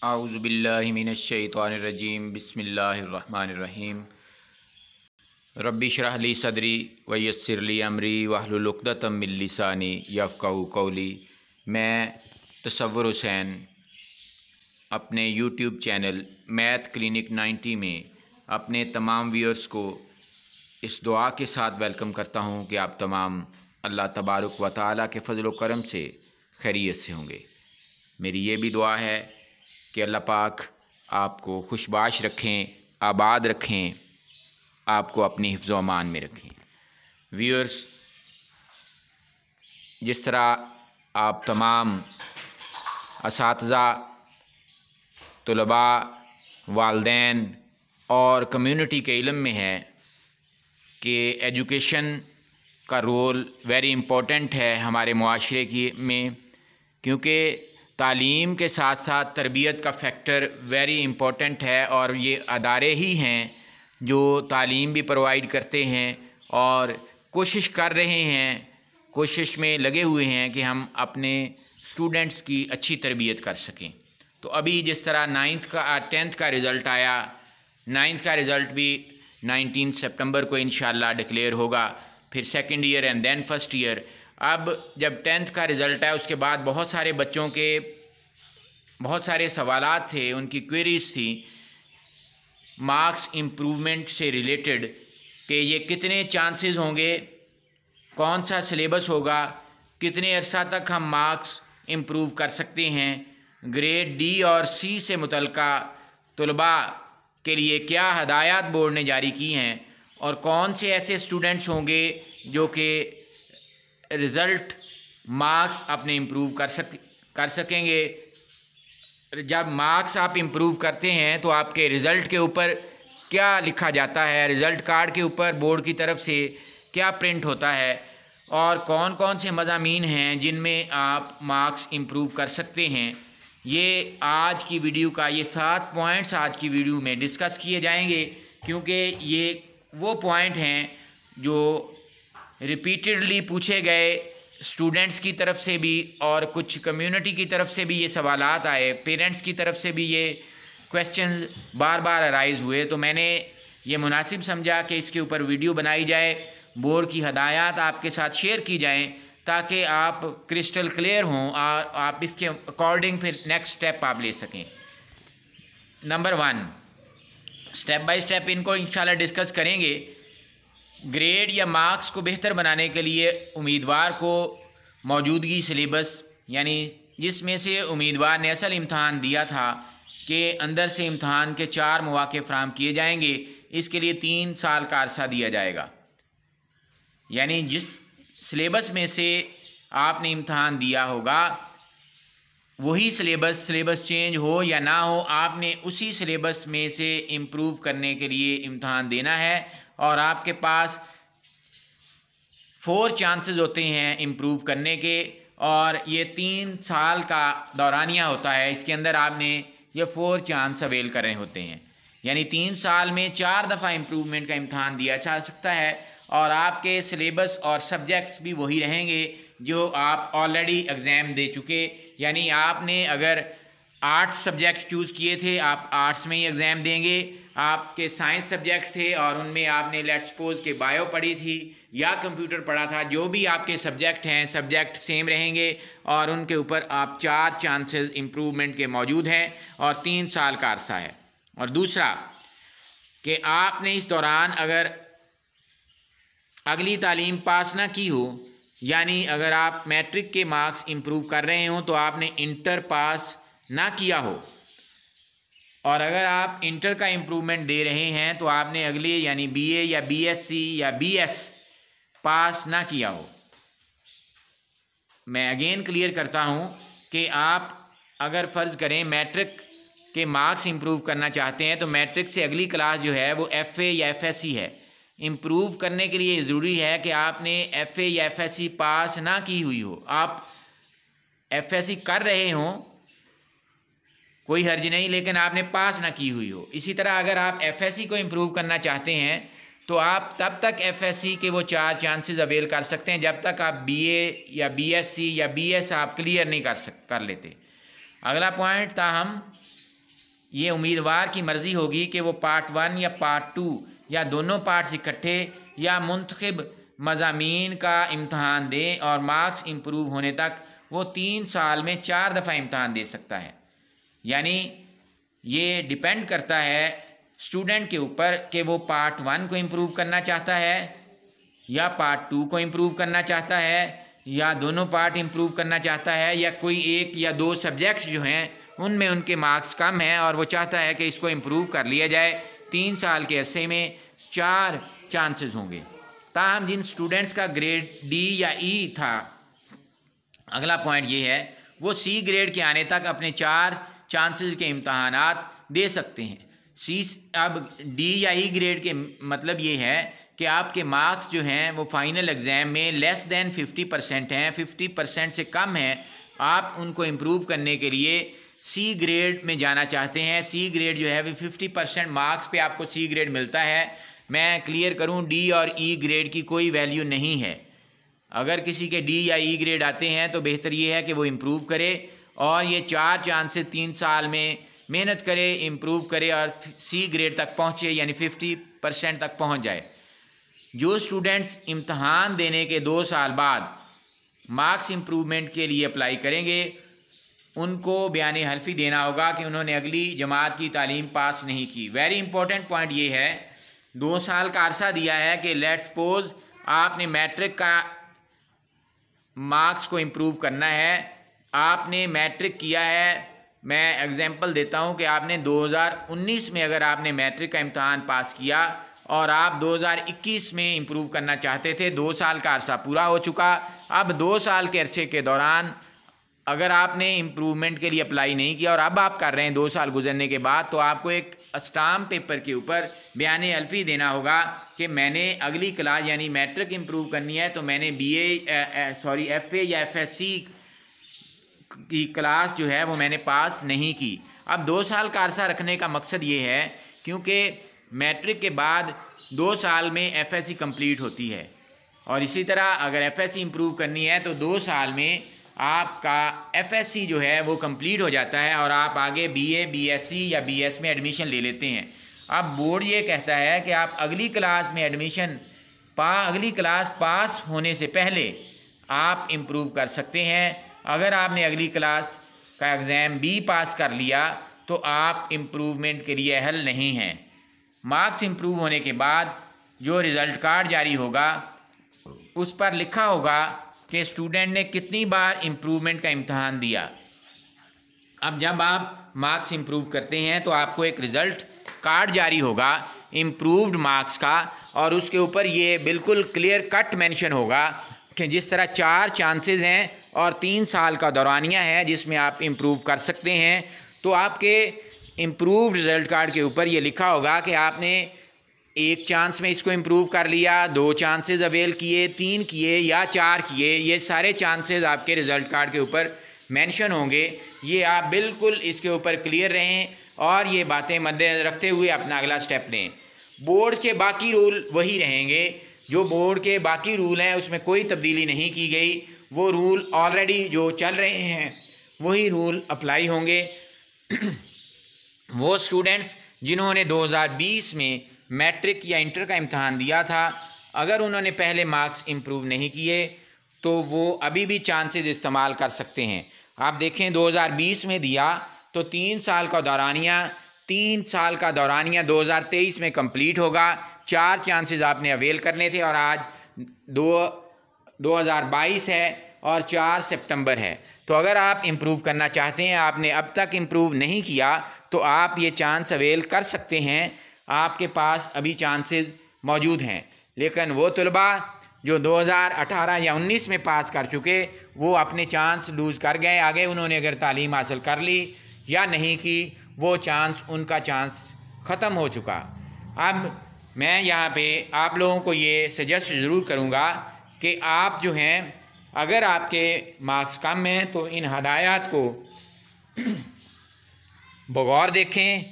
आऊज़ुबिल्लाहि मिनश्शैतानिर्रजीम बिस्मिल्लाहिर्रहमानिर्रहीम। रब्बि इश्रह ली सदरी व यस्सिर ली अमरी वहलुल उक़दतम मिन लिसानी यफ़क़हू क़ौली। मैं तसव्वुर हुसैन अपने यूट्यूब चैनल मैथ क्लिनिक 90 में अपने तमाम व्यूअर्स को इस दुआ के साथ वेलकम करता हूँ कि आप तमाम अल्लाह तबारक व तआला के फ़ज़ल व करम से खैरियत से होंगे। मेरी ये भी दुआ है कि अल्लाह पाक आपको खुशबाश रखें, आबाद रखें, आपको अपनी हिफ्ज़ व अमान में रखें। व्यूअर्स, जिस तरह आप तमाम असातिज़ा, तुलबा, वालदैन और कम्युनिटी के इल्म में है कि एजुकेशन का रोल वेरी इम्पोर्टेंट है हमारे मुआशरे की में, क्योंकि तालीम के साथ साथ तरबियत का फैक्टर वेरी इम्पोर्टेंट है और ये अदारे ही हैं जो तालीम भी प्रोवाइड करते हैं और कोशिश कर रहे हैं, कोशिश में लगे हुए हैं कि हम अपने स्टूडेंट्स की अच्छी तरबियत कर सकें। तो अभी जिस तरह 10th का रिज़ल्ट आया, 9th का रिज़ल्ट भी 19 सितंबर को इंशाल्लाह डिक्लेयर होगा, फिर second year and then first year. अब जब 10th का रिज़ल्ट आया उसके बाद बहुत सारे बच्चों के बहुत सारे सवालात थे, उनकी क्वेरीज थी मार्क्स इम्प्रूवमेंट से रिलेटेड कि ये कितने चांसेस होंगे, कौन सा सिलेबस होगा, कितने अरसा तक हम मार्क्स इम्प्रूव कर सकते हैं, ग्रेड डी और सी से मुतल्लिका तुलबा के लिए क्या हदायत बोर्ड ने जारी की हैं और कौन से ऐसे स्टूडेंट्स होंगे जो कि रिज़ल्ट मार्क्स अपने इम्प्रूव कर सकेंगे। जब मार्क्स आप इम्प्रूव करते हैं तो आपके रिज़ल्ट के ऊपर क्या लिखा जाता है, रिज़ल्ट कार्ड के ऊपर बोर्ड की तरफ से क्या प्रिंट होता है और कौन कौन से मज़ामीन हैं जिनमें आप मार्क्स इम्प्रूव कर सकते हैं। ये आज की वीडियो का ये 7 पॉइंट्स आज की वीडियो में डिस्कस किए जाएंगे, क्योंकि ये वो पॉइंट हैं जो रिपीटेडली पूछे गए स्टूडेंट्स की तरफ से भी और कुछ कम्युनिटी की तरफ से भी ये सवालात आए, पेरेंट्स की तरफ से भी ये क्वेश्चन बार बार अराइज़ हुए। तो मैंने ये मुनासिब समझा कि इसके ऊपर वीडियो बनाई जाए, बोर्ड की हदायत आपके साथ शेयर की जाएं ताकि आप क्रिस्टल क्लियर हों और आप इसके अकॉर्डिंग फिर नेक्स्ट स्टेप आप ले सकें। नंबर 1, स्टेप बाय स्टेप इनको इंशाल्लाह डिस्कस करेंगे। ग्रेड या मार्क्स को बेहतर बनाने के लिए उम्मीदवार को मौजूदगी सिलेबस, यानी जिसमें से उम्मीदवार ने असल इम्तहान दिया था के अंदर से इम्तहान के 4 मौके फ़राहम किए जाएंगे। इसके लिए 3 साल का अरसा दिया जाएगा, यानी जिस सिलेबस में से आपने इम्तहान दिया होगा वही सिलेबस चेंज हो या ना हो, आपने उसी सिलेबस में से इम्प्रूव करने के लिए इम्तहान देना है और आपके पास 4 चांसेस होते हैं इम्प्रूव करने के और ये 3 साल का दौरानिया होता है। इसके अंदर आपने ये 4 चांस अवेल कर रहे होते हैं, यानी 3 साल में 4 दफ़ा इम्प्रूवमेंट का इम्तहान दिया जा सकता है और आपके सिलेबस और सब्जेक्ट्स भी वही रहेंगे जो आप ऑलरेडी एग्ज़ाम दे चुके। यानी आपने अगर आर्ट्स सब्जेक्ट चूज़ किए थे, आप आर्ट्स में ही एग्ज़ाम देंगे। आपके साइंस सब्जेक्ट थे और उनमें आपने लेट्स सपोज के बायो पढ़ी थी या कंप्यूटर पढ़ा था, जो भी आपके सब्जेक्ट हैं सब्जेक्ट सेम रहेंगे और उनके ऊपर आप 4 चांसेस इम्प्रूवमेंट के मौजूद हैं और 3 साल का अरसा है। और दूसरा कि आपने इस दौरान अगर अगली तालीम पास ना की हो, यानी अगर आप मैट्रिक के मार्क्स इम्प्रूव कर रहे हों तो आपने इंटर पास ना किया हो और अगर आप इंटर का इम्प्रूवमेंट दे रहे हैं तो आपने अगले यानी बीए या बीएससी या बीएस पास ना किया हो। मैं अगेन क्लियर करता हूं कि आप अगर फ़र्ज़ करें मैट्रिक के मार्क्स इम्प्रूव करना चाहते हैं तो मैट्रिक से अगली क्लास जो है वो एफ़ए या एफएससी है। इम्प्रूव करने के लिए ज़रूरी है कि आपने एफ़ए या एफएससी पास ना की हुई हो। आप एफएससी कर रहे हों कोई हर्ज नहीं, लेकिन आपने पास ना की हुई हो। इसी तरह अगर आप एफएससी को इम्प्रूव करना चाहते हैं तो आप तब तक एफएससी के वो 4 चांसेस अवेल कर सकते हैं जब तक आप बीए या बीएससी या बीएस आप क्लियर नहीं कर लेते। अगला पॉइंट ताहम ये उम्मीदवार की मर्ज़ी होगी कि वो पार्ट 1 या पार्ट 2 या दोनों पार्ट्स इकट्ठे या मुंतखब मज़ामीन का इम्तहान दें और मार्क्स इम्प्रूव होने तक वो 3 साल में 4 दफ़ा इम्तहान दे सकता है। यानी ये डिपेंड करता है स्टूडेंट के ऊपर कि वो पार्ट 1 को इम्प्रूव करना चाहता है या पार्ट 2 को इम्प्रूव करना चाहता है या दोनों पार्ट इम्प्रूव करना चाहता है या कोई एक या दो सब्जेक्ट जो हैं उनमें उनके मार्क्स कम हैं और वो चाहता है कि इसको इम्प्रूव कर लिया जाए। 3 साल के अरसे में 4 चांसेस होंगे। ताहम जिन स्टूडेंट्स का ग्रेड डी या ई था, अगला पॉइंट ये है वो सी ग्रेड के आने तक अपने 4 चांसेस के इम्तहानात दे सकते हैं। अब डी या ई ग्रेड के मतलब ये है कि आपके मार्क्स जो हैं वो फाइनल एग्ज़ाम में लेस दैन 50% हैं, 50% से कम हैं। आप उनको इम्प्रूव करने के लिए सी ग्रेड में जाना चाहते हैं। सी ग्रेड जो है वो 50% मार्क्स पे आपको सी ग्रेड मिलता है। मैं क्लियर करूं, डी और ई ग्रेड की कोई वैल्यू नहीं है। अगर किसी के डी या ई ग्रेड आते हैं तो बेहतर ये है कि वो इम्प्रूव करे और ये 4 चांसेस 3 साल में मेहनत करे, इम्प्रूव करे और सी ग्रेड तक पहुँचे, यानी 50% तक पहुँच जाए। जो स्टूडेंट्स इम्तहान देने के 2 साल बाद मार्क्स इम्प्रूवमेंट के लिए अप्लाई करेंगे उनको बयान हल्फी देना होगा कि उन्होंने अगली जमात की तालीम पास नहीं की। वेरी इंपॉर्टेंट पॉइंट ये है, 2 साल का अरसा दिया है कि लेट्स सपोज आपने मैट्रिक का मार्क्स को इम्प्रूव करना है। आपने मैट्रिक किया है, मैं एग्जांपल देता हूँ कि आपने 2019 में अगर आपने मैट्रिक का इम्तहान पास किया और आप 2021 में इम्प्रूव करना चाहते थे, 2 साल का अरसा पूरा हो चुका। अब 2 साल के अरसे के दौरान अगर आपने इम्प्रूवमेंट के लिए अप्लाई नहीं किया और अब आप कर रहे हैं 2 साल गुजरने के बाद, तो आपको एक स्टाम्प पेपर के ऊपर बयान हल्फी देना होगा कि मैंने अगली क्लास यानी मैट्रिक इम्प्रूव करनी है तो मैंने FA या FSC की क्लास जो है वो मैंने पास नहीं की। अब 2 साल का अरसा रखने का मकसद ये है क्योंकि मैट्रिक के बाद 2 साल में FSC कंप्लीट होती है और इसी तरह अगर FSC इम्प्रूव करनी है तो 2 साल में आपका FSC जो है वो कंप्लीट हो जाता है और आप आगे BA, BSc या BS में एडमिशन ले लेते हैं। अब बोर्ड ये कहता है कि आप अगली क्लास में अगली क्लास पास होने से पहले आप इम्प्रूव कर सकते हैं। अगर आपने अगली क्लास का एग्ज़ाम B पास कर लिया तो आप इम्प्रूवमेंट के लिए अहल नहीं हैं। मार्क्स इम्प्रूव होने के बाद जो रिज़ल्ट कार्ड जारी होगा उस पर लिखा होगा कि स्टूडेंट ने कितनी बार इम्प्रूवमेंट का इम्तहान दिया। अब जब आप मार्क्स इम्प्रूव करते हैं तो आपको एक रिज़ल्ट कार्ड जारी होगा इम्प्रूव्ड मार्क्स का और उसके ऊपर ये बिल्कुल क्लियर कट मेंशन होगा कि जिस तरह 4 चांसेस हैं और 3 साल का दौरानिया है जिसमें आप इम्प्रूव कर सकते हैं, तो आपके इम्प्रूव्ड रिज़ल्ट कार्ड के ऊपर ये लिखा होगा कि आपने 1 चांस में इसको इम्प्रूव कर लिया, 2 चांसेस अवेल किए, 3 किए या 4 किए। ये सारे चांसेस आपके रिज़ल्ट कार्ड के ऊपर मेंशन होंगे। ये आप बिल्कुल इसके ऊपर क्लियर रहें और ये बातें मद्देनज़र रखते हुए अपना अगला स्टेप लें। बोर्ड के बाकी रूल वही रहेंगे, जो बोर्ड के बाकी रूल हैं उसमें कोई तब्दीली नहीं की गई। वो रूल ऑलरेडी जो चल रहे हैं वही रूल अप्लाई होंगे। वो स्टूडेंट्स जिन्होंने 2020 में मैट्रिक या इंटर का इम्तहान दिया था, अगर उन्होंने पहले मार्क्स इम्प्रूव नहीं किए तो वो अभी भी चांसेस इस्तेमाल कर सकते हैं। आप देखें 2020 में दिया तो 3 साल का दौरानिया 2023 में कंप्लीट होगा। 4 चांसेस आपने अवेल करने थे और आज 2022 है और 4 सितंबर है। तो अगर आप इम्प्रूव करना चाहते हैं, आपने अब तक इम्प्रूव नहीं किया, तो आप ये चांस अवेल कर सकते हैं। आपके पास अभी चांसेस मौजूद हैं। लेकिन वो तलबा जो 2018 या 19 में पास कर चुके वो अपने चांस लूज़ कर गए। आगे उन्होंने अगर तालीम हासिल कर ली या नहीं की, वो उनका चांस ख़त्म हो चुका। अब मैं यहाँ पे आप लोगों को ये सजेस्ट ज़रूर करूँगा कि आप जो हैं, अगर आपके मार्क्स कम हैं तो इन हदायत को बगौर देखें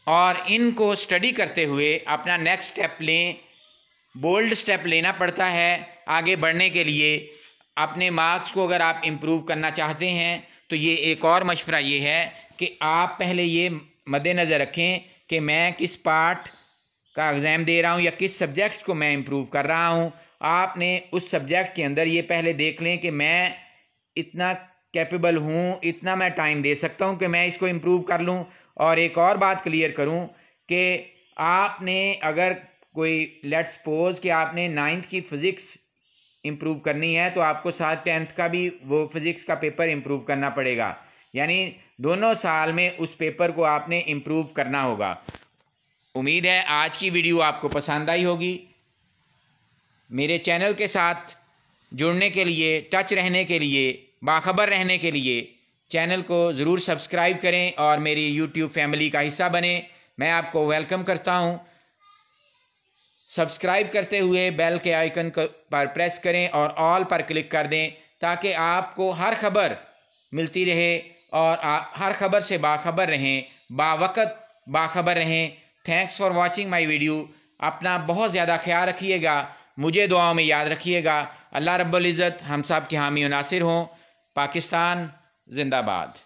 और इनको स्टडी करते हुए अपना नेक्स्ट स्टेप लें। बोल्ड स्टेप लेना पड़ता है आगे बढ़ने के लिए। अपने मार्क्स को अगर आप इम्प्रूव करना चाहते हैं तो ये एक और मशवरा ये है कि आप पहले ये मद्देनज़र रखें कि मैं किस पार्ट का एग्ज़ाम दे रहा हूँ या किस सब्जेक्ट को मैं इम्प्रूव कर रहा हूँ। आपने उस सब्जेक्ट के अंदर ये पहले देख लें कि मैं इतना कैपेबल हूँ, इतना मैं टाइम दे सकता हूँ कि मैं इसको इम्प्रूव कर लूँ। और एक और बात क्लियर करूँ कि आपने अगर कोई लेट्स सपोज कि आपने 9th की फ़िज़िक्स इम्प्रूव करनी है तो आपको साथ 10th का भी वो फ़िज़िक्स का पेपर इम्प्रूव करना पड़ेगा। यानी दोनों साल में उस पेपर को आपने इम्प्रूव करना होगा। उम्मीद है आज की वीडियो आपको पसंद आई होगी। मेरे चैनल के साथ जुड़ने के लिए, टच रहने के लिए, बाखबर रहने के लिए चैनल को ज़रूर सब्सक्राइब करें और मेरी यूट्यूब फैमिली का हिस्सा बने। मैं आपको वेलकम करता हूं। सब्सक्राइब करते हुए बेल के आइकन पर प्रेस करें और ऑल पर क्लिक कर दें ताकि आपको हर खबर मिलती रहे और आप हर खबर से बाखबर रहें, बावक़्त बाखबर रहें। Thanks for watching my video. अपना बहुत ज़्यादा ख्याल रखिएगा, मुझे दुआओं में याद रखिएगा। अल्लाह रब्बुल इज़्ज़त हम सब के हामी और नासिर हों। पाकिस्तान जिंदाबाद।